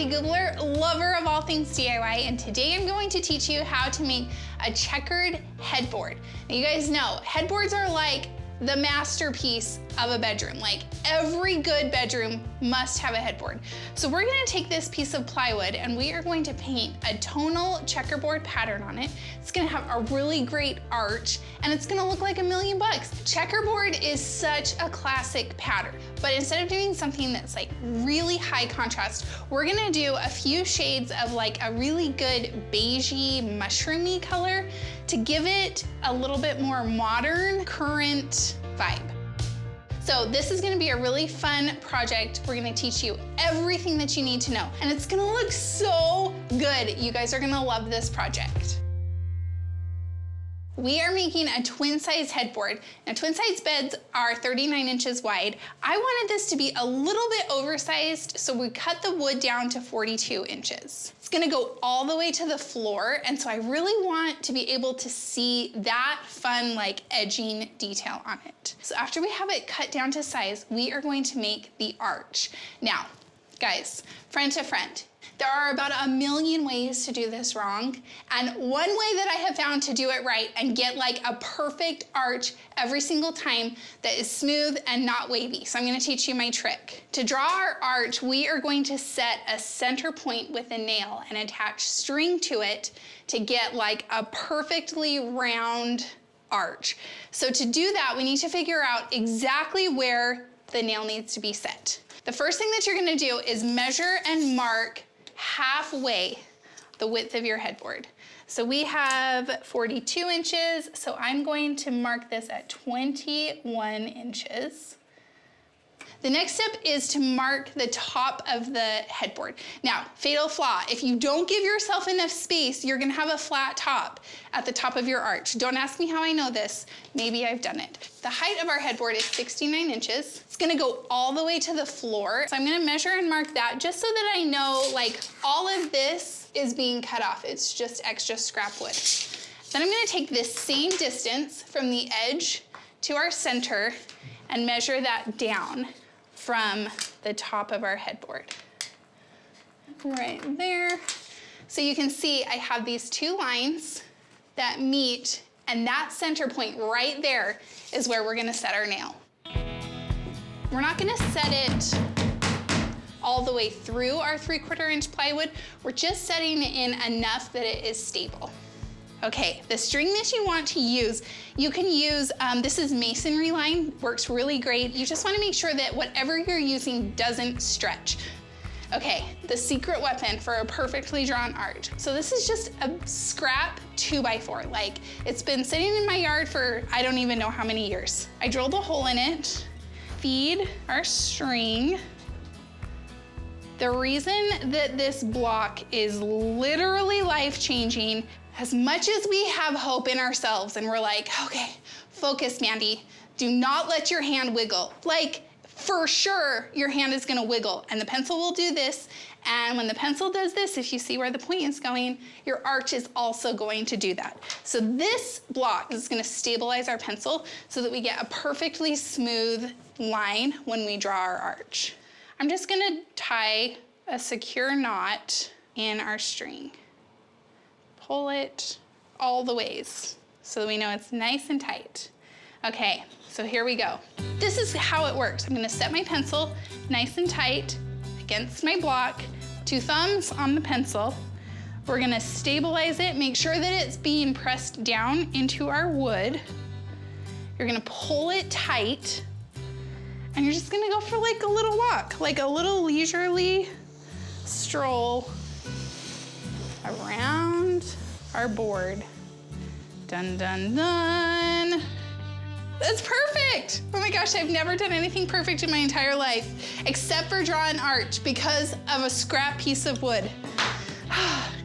Mandi Goobler, lover of all things DIY, and today I'm going to teach you how to make a checkered headboard. Now you guys know, headboards are like the masterpiece of a bedroom. Like every good bedroom must have a headboard. So we're gonna take this piece of plywood and we are going to paint a tonal checkerboard pattern on it. It's gonna have a really great arch and it's gonna look like $1,000,000. Checkerboard is such a classic pattern, but instead of doing something that's like really high contrast, we're gonna do a few shades of like a really good beigey, mushroomy color to give it a little bit more modern, current vibe. So this is gonna be a really fun project. We're gonna teach you everything that you need to know, and it's gonna look so good. You guys are gonna love this project. We are making a twin size headboard. Now twin size beds are 39 inches wide. I wanted this to be a little bit oversized, so we cut the wood down to 42 inches. It's gonna go all the way to the floor, and so I really want to be able to see that fun like edging detail on it. So after we have it cut down to size, we are going to make the arch. Now, guys, friend to friend, there are about 1,000,000 ways to do this wrong, and one way that I have found to do it right and get like a perfect arch every single time that is smooth and not wavy. So I'm gonna teach you my trick. To draw our arch, we are going to set a center point with a nail and attach string to it to get like a perfectly round arch. So to do that, we need to figure out exactly where the nail needs to be set. The first thing that you're gonna do is measure and mark halfway the width of your headboard. So we have 42 inches, so I'm going to mark this at 21 inches. The next step is to mark the top of the headboard. Now, fatal flaw, if you don't give yourself enough space, you're gonna have a flat top at the top of your arch. Don't ask me how I know this, maybe I've done it. The height of our headboard is 69 inches. It's gonna go all the way to the floor. So I'm gonna measure and mark that just so that I know like all of this is being cut off. It's just extra scrap wood. Then I'm gonna take this same distance from the edge to our center and measure that down from the top of our headboard. Right there. So you can see I have these two lines that meet, and that center point right there is where we're gonna set our nail. We're not gonna set it all the way through our 3/4 inch plywood. We're just setting it in enough that it is stable. Okay, the string that you want to use, you can use, this is masonry line, works really great. You just wanna make sure that whatever you're using doesn't stretch. Okay, the secret weapon for a perfectly drawn arch. So this is just a scrap 2x4. Like, it's been sitting in my yard for I don't even know how many years. I drilled a hole in it, feed our string. The reason that this block is literally life-changing, as much as we have hope in ourselves and we're like, okay, focus, Mandi, do not let your hand wiggle. Like, for sure, your hand is gonna wiggle and the pencil will do this. And when the pencil does this, if you see where the point is going, your arch is also going to do that. So this block is gonna stabilize our pencil so that we get a perfectly smooth line when we draw our arch. I'm just gonna tie a secure knot in our string. Pull it all the ways so that we know it's nice and tight. Okay, so here we go. This is how it works. I'm gonna set my pencil nice and tight against my block, 2 thumbs on the pencil. We're gonna stabilize it, make sure that it's being pressed down into our wood. You're gonna pull it tight, and you're just gonna go for like a little walk, like a little leisurely stroll around our board. Dun, dun, dun. That's perfect. Oh my gosh, I've never done anything perfect in my entire life, except for draw an arch because of a scrap piece of wood.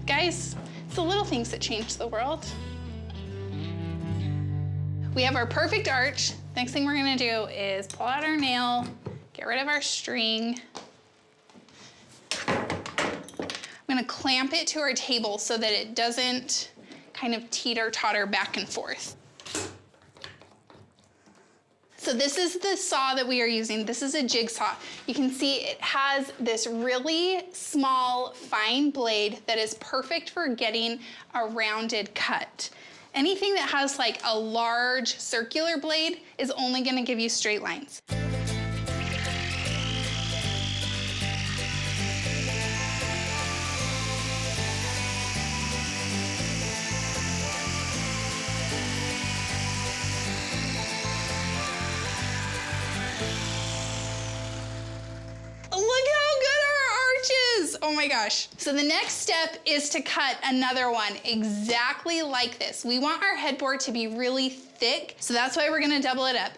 Guys, it's the little things that change the world. We have our perfect arch. Next thing we're gonna do is pull out our nail, get rid of our string. I'm gonna clamp it to our table so that it doesn't kind of teeter-totter back and forth. So this is the saw that we are using. This is a jigsaw. You can see it has this really small, fine blade that is perfect for getting a rounded cut. Anything that has like a large circular blade is only gonna give you straight lines. Look how good our arch is! Oh my gosh. So the next step is to cut another one exactly like this. We want our headboard to be really thick, so that's why we're gonna double it up.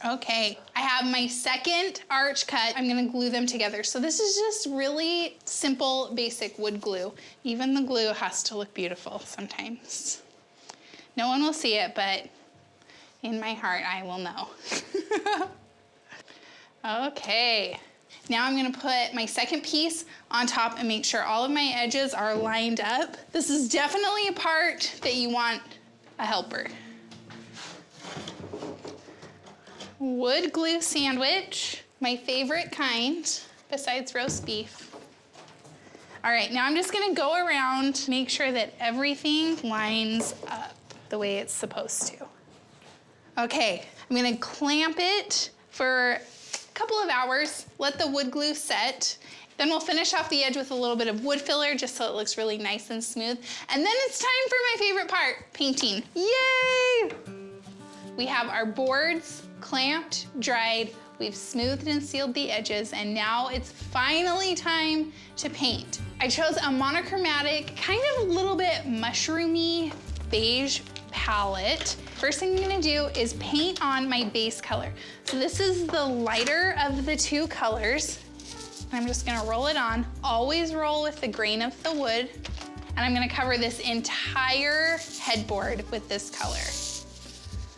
Okay, I have my second arch cut. I'm gonna glue them together. So this is just really simple, basic wood glue. Even the glue has to look beautiful sometimes. No one will see it, but in my heart, I will know. Okay, now I'm gonna put my second piece on top and make sure all of my edges are lined up. This is definitely a part that you want a helper. Wood glue sandwich, my favorite kind, besides roast beef. All right, now I'm just gonna go around, make sure that everything lines up the way it's supposed to. Okay, I'm gonna clamp it for a couple of hours, let the wood glue set. Then we'll finish off the edge with a little bit of wood filler just so it looks really nice and smooth. And then it's time for my favorite part, painting. Yay! We have our boards clamped, dried, we've smoothed and sealed the edges, and now it's finally time to paint. I chose a monochromatic, kind of a little bit mushroomy beige palette. First thing I'm gonna do is paint on my base color. So this is the lighter of the two colors. I'm just gonna roll it on. Always roll with the grain of the wood. And I'm gonna cover this entire headboard with this color.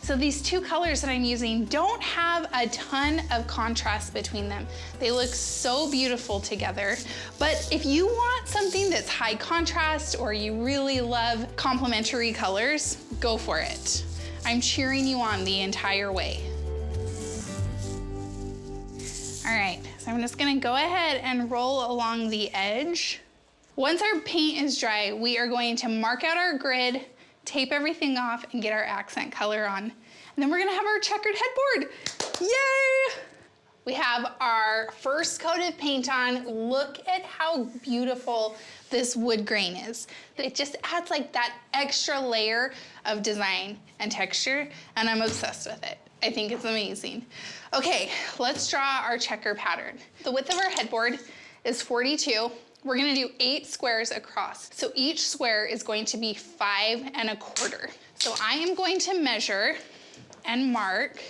So these two colors that I'm using don't have a ton of contrast between them. They look so beautiful together. But if you want something that's high contrast or you really love complementary colors, go for it. I'm cheering you on the entire way. All right, so I'm just gonna go ahead and roll along the edge. Once our paint is dry, we are going to mark out our grid, tape everything off, and get our accent color on. And then we're gonna have our checkered headboard. Yay! We have our first coat of paint on. Look at how beautiful this wood grain is. It just adds like that extra layer of design and texture, and I'm obsessed with it. I think it's amazing. Okay, let's draw our checker pattern. The width of our headboard is 42. We're gonna do 8 squares across. So each square is going to be 5 1/4. So I am going to measure and mark.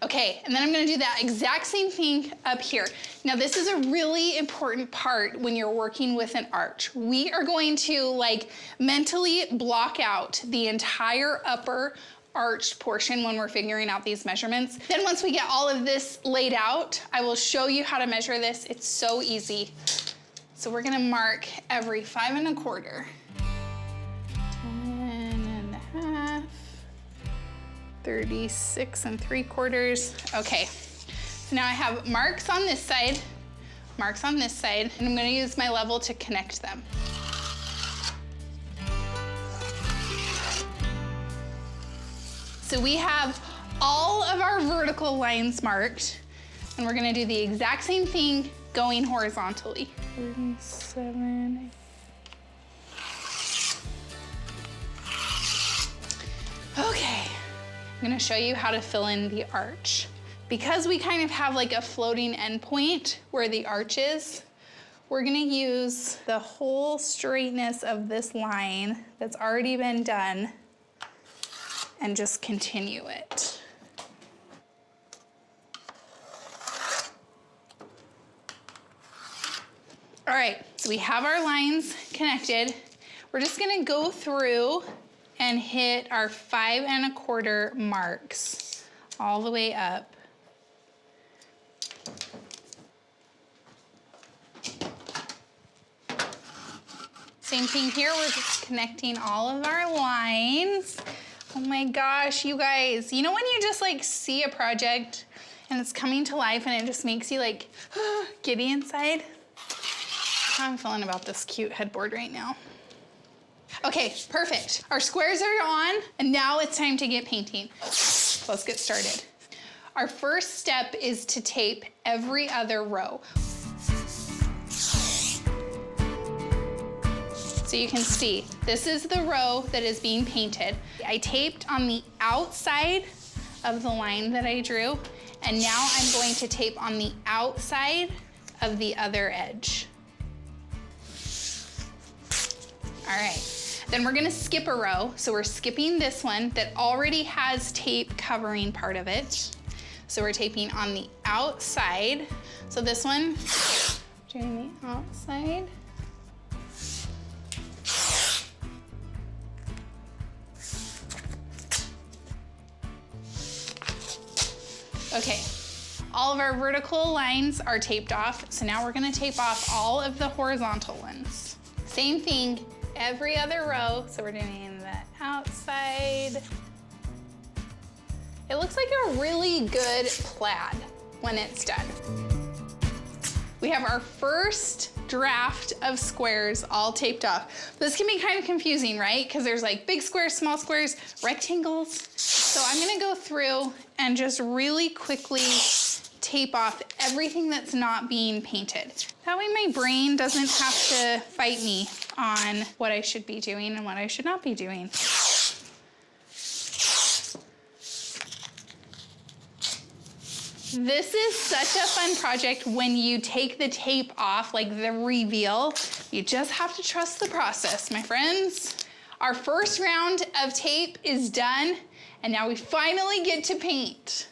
Okay, and then I'm gonna do that exact same thing up here. Now this is a really important part when you're working with an arch. We are going to like mentally block out the entire upper arched portion when we're figuring out these measurements. Then once we get all of this laid out, I will show you how to measure this. It's so easy. So we're gonna mark every 5 1/4. 10 1/2. 36 3/4. Okay, so now I have marks on this side, marks on this side, and I'm gonna use my level to connect them. So we have all of our vertical lines marked, and we're gonna do the exact same thing going horizontally. 37. Okay. I'm gonna show you how to fill in the arch. Because we kind of have like a floating endpoint where the arch is, we're gonna use the whole straightness of this line that's already been done and just continue it. All right, so we have our lines connected. We're just gonna go through and hit our 5 1/4 marks all the way up. Same thing here, we're just connecting all of our lines. Oh my gosh, you guys. You know when you just like see a project and it's coming to life and it just makes you like giddy inside? How I'm feeling about this cute headboard right now. Okay, perfect. Our squares are on and now it's time to get painting. Let's get started. Our first step is to tape every other row. So you can see, this is the row that is being painted. I taped on the outside of the line that I drew, and now I'm going to tape on the outside of the other edge. All right, then we're gonna skip a row. So we're skipping this one that already has tape covering part of it. So we're taping on the outside. So this one, doing the outside. Okay, all of our vertical lines are taped off, so now we're gonna tape off all of the horizontal ones. Same thing, every other row, so we're doing the outside. It looks like a really good plaid when it's done. We have our first draft of squares all taped off. This can be kind of confusing, right? Because there's like big squares, small squares, rectangles. So I'm gonna go through and just really quickly tape off everything that's not being painted. That way my brain doesn't have to fight me on what I should be doing and what I should not be doing. This is such a fun project when you take the tape off, like the reveal. You just have to trust the process, my friends. Our first round of tape is done, and now we finally get to paint.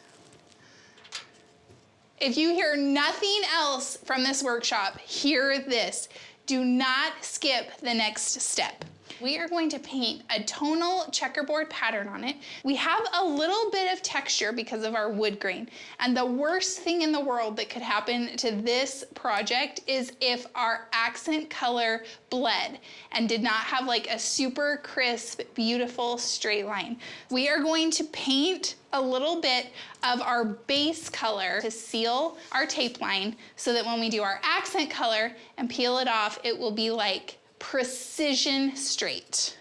If you hear nothing else from this workshop, hear this. Do not skip the next step. We are going to paint a tonal checkerboard pattern on it. We have a little bit of texture because of our wood grain. And the worst thing in the world that could happen to this project is if our accent color bled and did not have like a super crisp, beautiful straight line. We are going to paint a little bit of our base color to seal our tape line so that when we do our accent color and peel it off, it will be like precision straight.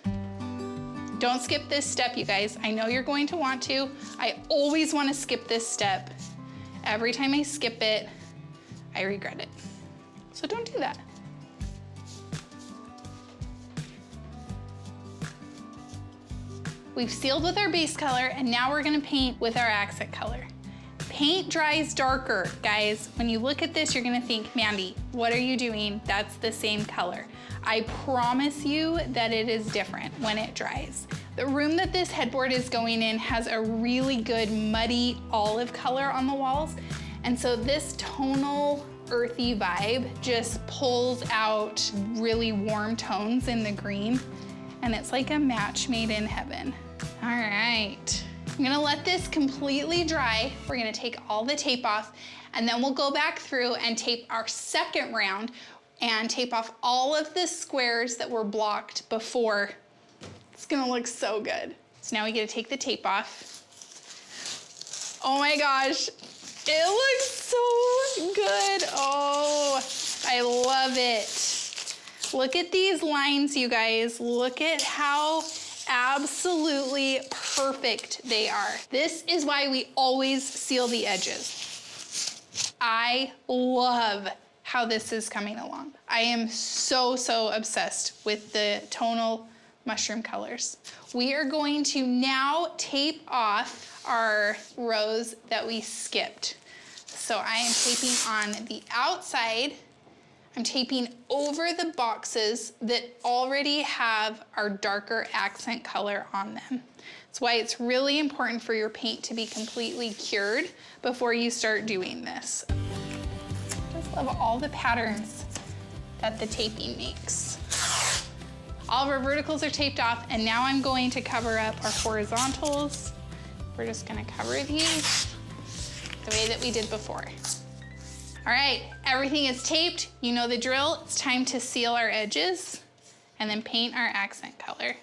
Don't skip this step, you guys. I know you're going to want to. I always want to skip this step. Every time I skip it, I regret it. So don't do that. We've sealed with our base color, and now we're gonna paint with our accent color. Paint dries darker, guys. When you look at this, you're gonna think, Mandy, what are you doing? That's the same color. I promise you that it is different when it dries. The room that this headboard is going in has a really good muddy olive color on the walls. And so this tonal earthy vibe just pulls out really warm tones in the green. And it's like a match made in heaven. All right. I'm gonna let this completely dry. We're gonna take all the tape off, and then we'll go back through and tape our second round and tape off all of the squares that were blocked before. It's gonna look so good. So now we get to take the tape off. Oh my gosh, it looks so good. Oh, I love it. Look at these lines, you guys. Look at how absolutely perfect they are. This is why we always seal the edges. I love how this is coming along. I am so, so obsessed with the tonal mushroom colors. We are going to now tape off our rows that we skipped. So I am taping on the outside. I'm taping over the boxes that already have our darker accent color on them. That's why it's really important for your paint to be completely cured before you start doing this. I just love all the patterns that the taping makes. All of our verticals are taped off, and now I'm going to cover up our horizontals. We're just gonna cover these the way that we did before. All right, everything is taped. You know the drill. It's time to seal our edges and then paint our accent color.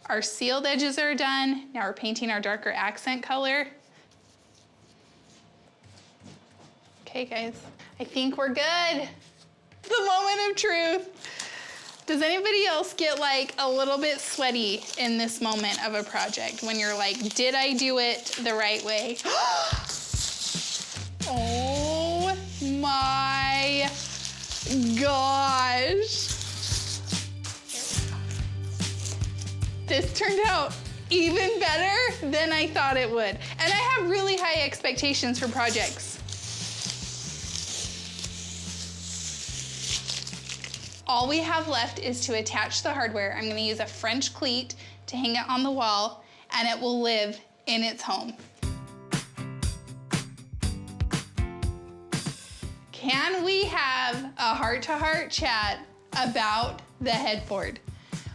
Our sealed edges are done. Now we're painting our darker accent color. Okay guys, I think we're good. The moment of truth. Does anybody else get like a little bit sweaty in this moment of a project when you're like, did I do it the right way? Oh my gosh. This turned out even better than I thought it would. And I have really high expectations for projects. All we have left is to attach the hardware. I'm gonna use a French cleat to hang it on the wall, and it will live in its home. Can we have a heart-to-heart chat about the headboard?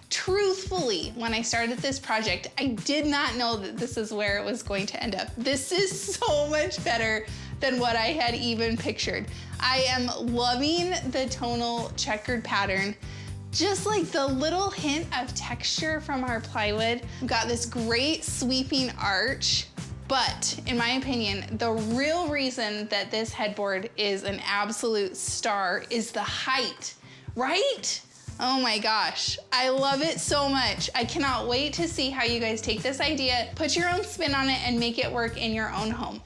Truthfully, when I started this project, I did not know that this is where it was going to end up. This is so much better than what I had even pictured. I am loving the tonal checkered pattern. Just like the little hint of texture from our plywood. We've got this great sweeping arch, but in my opinion, the real reason that this headboard is an absolute star is the height, right? Oh my gosh, I love it so much. I cannot wait to see how you guys take this idea, put your own spin on it, and make it work in your own home.